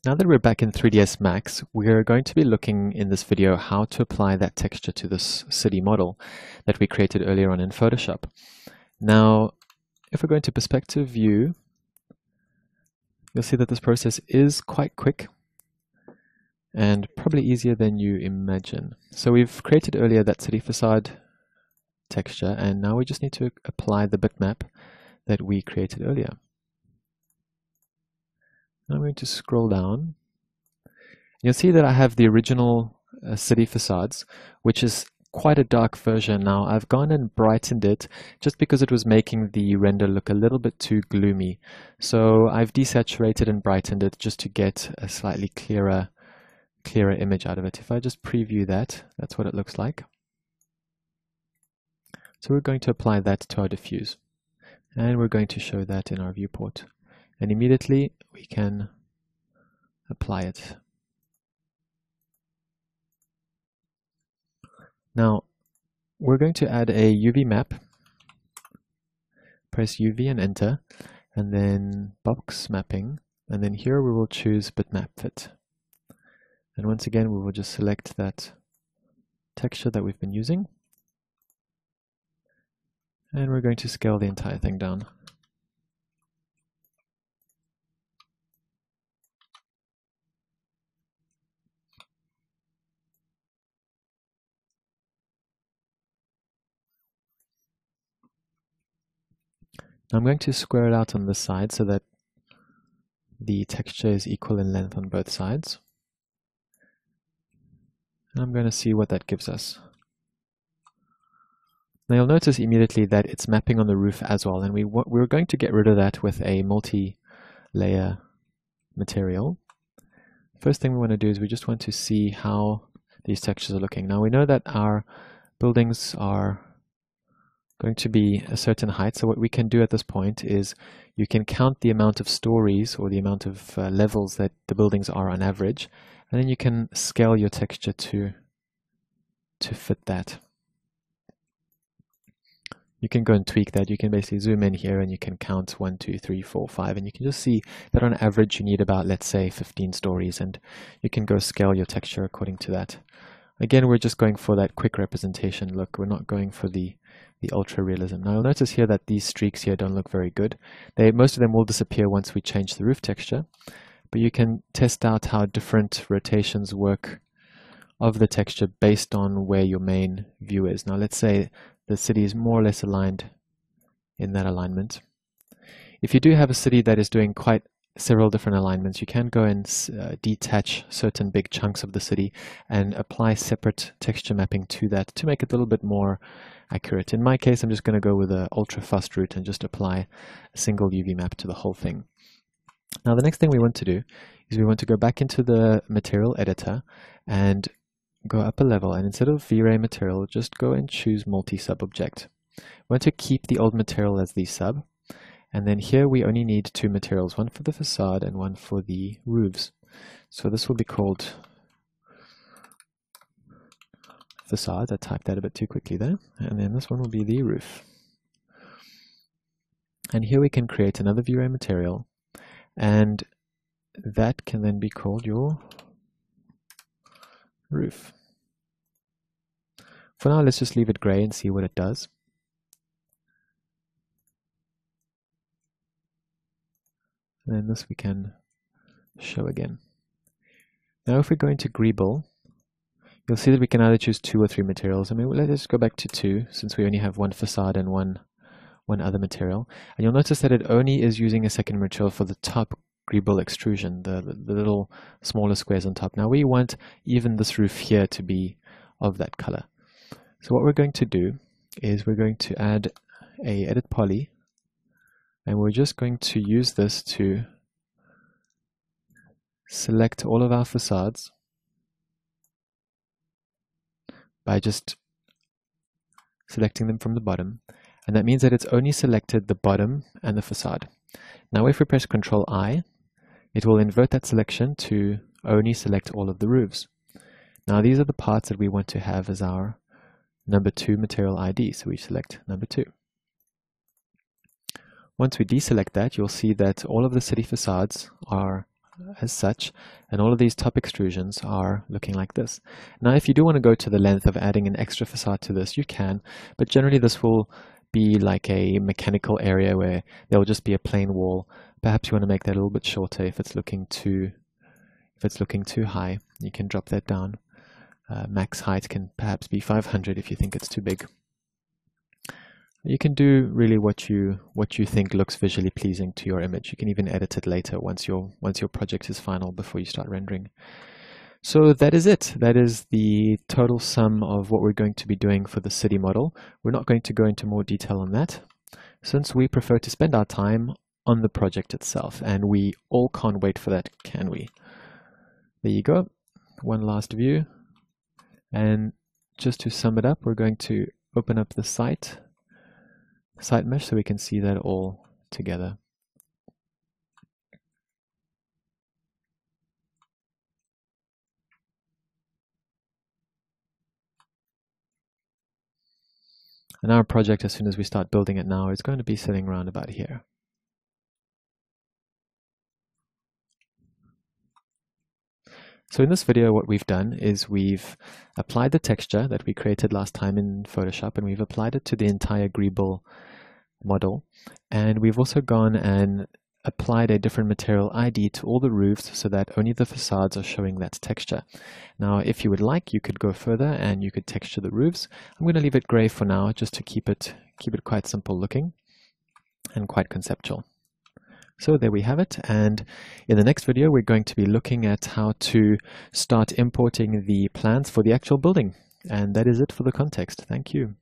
Now that we're back in 3ds Max, we're going to be looking in this video how to apply that texture to this city model that we created earlier on in Photoshop. Now, if we're going to perspective view, you'll see that this process is quite quick and probably easier than you imagine. So we've created earlier that city facade texture, and now we just need to apply the bitmap that we created earlier. I'm going to scroll down. You'll see that I have the original city facades, which is quite a dark version now. I've gone and brightened it just because it was making the render look a little bit too gloomy. So I've desaturated and brightened it just to get a slightly clearer image out of it. If I just preview that, that's what it looks like. So we're going to apply that to our diffuse, and we're going to show that in our viewport. And immediately we can apply it. Now we're going to add a UV map. Press UV and enter, and then box mapping, and then here we will choose bitmap fit. And once again we will just select that texture that we've been using, and we're going to scale the entire thing down. I'm going to square it out on this side so that the texture is equal in length on both sides. And I'm going to see what that gives us. Now you'll notice immediately that it's mapping on the roof as well, and we're going to get rid of that with a multi-layer material. First thing we want to do is we just want to see how these textures are looking. Now we know that our buildings are going to be a certain height, so what we can do at this point is you can count the amount of stories or the amount of levels that the buildings are on average, and then you can scale your texture to fit that. You can go and tweak that. You can basically zoom in here and you can count 1, 2, 3, 4, 5, and you can just see that on average you need about, let's say, 15 stories, and you can go scale your texture according to that. Again, we're just going for that quick representation look. We're not going for the ultra realism. Now you'll notice here that these streaks here don't look very good. Most of them will disappear once we change the roof texture, but you can test out how different rotations work of the texture based on where your main view is. Now let's say the city is more or less aligned in that alignment. If you do have a city that is doing quite several different alignments, you can go and detach certain big chunks of the city and apply separate texture mapping to that to make it a little bit more accurate. In my case, I'm just going to go with an ultra fast route and just apply a single UV map to the whole thing. Now the next thing we want to do is we want to go back into the material editor and go up a level, and instead of V-Ray material, just go and choose multi-sub object. We want to keep the old material as the sub, and then here we only need two materials, one for the facade and one for the roofs. So this will be called facade. I typed that a bit too quickly there. And then this one will be the roof. And here we can create another V-Ray material, and that can then be called your roof. For now, let's just leave it gray and see what it does. And then this we can show again. Now if we go into Greeble, you'll see that we can either choose 2 or 3 materials. I mean, let's go back to 2 since we only have one facade and one other material. And you'll notice that it only is using a second material for the top Greeble extrusion, the little smaller squares on top. Now we want even this roof here to be of that color. So what we're going to do is we're going to add a edit poly, and we're just going to use this to select all of our facades by just selecting them from the bottom, and that means that it's only selected the bottom and the facade. Now if we press Ctrl I, it will invert that selection to only select all of the roofs. Now these are the parts that we want to have as our number 2 material ID, so we select number 2. Once we deselect that, you'll see that all of the city facades are as such, and all of these top extrusions are looking like this. Now if you do want to go to the length of adding an extra facade to this, you can, but generally this will be like a mechanical area where there will just be a plain wall. Perhaps you want to make that a little bit shorter if it's looking too high. You can drop that down. Max height can perhaps be 500 if you think it's too big. You can do really what you think looks visually pleasing to your image. You can even edit it later once your project is final before you start rendering. So that is it. That is the total sum of what we're going to be doing for the city model. We're not going to go into more detail on that, since we prefer to spend our time on the project itself, and we all can't wait for that, can we? There you go. One last view. And just to sum it up, we're going to open up the site mesh so we can see that all together. And our project, as soon as we start building it now, is going to be sitting around about here. So in this video, what we've done is we've applied the texture that we created last time in Photoshop, and we've applied it to the entire Greeble model. And we've also gone and applied a different material ID to all the roofs so that only the facades are showing that texture. Now, if you would like, you could go further and you could texture the roofs. I'm going to leave it gray for now, just to keep it quite simple looking and quite conceptual. So there we have it, and in the next video we're going to be looking at how to start importing the plans for the actual building. And that is it for the context. Thank you.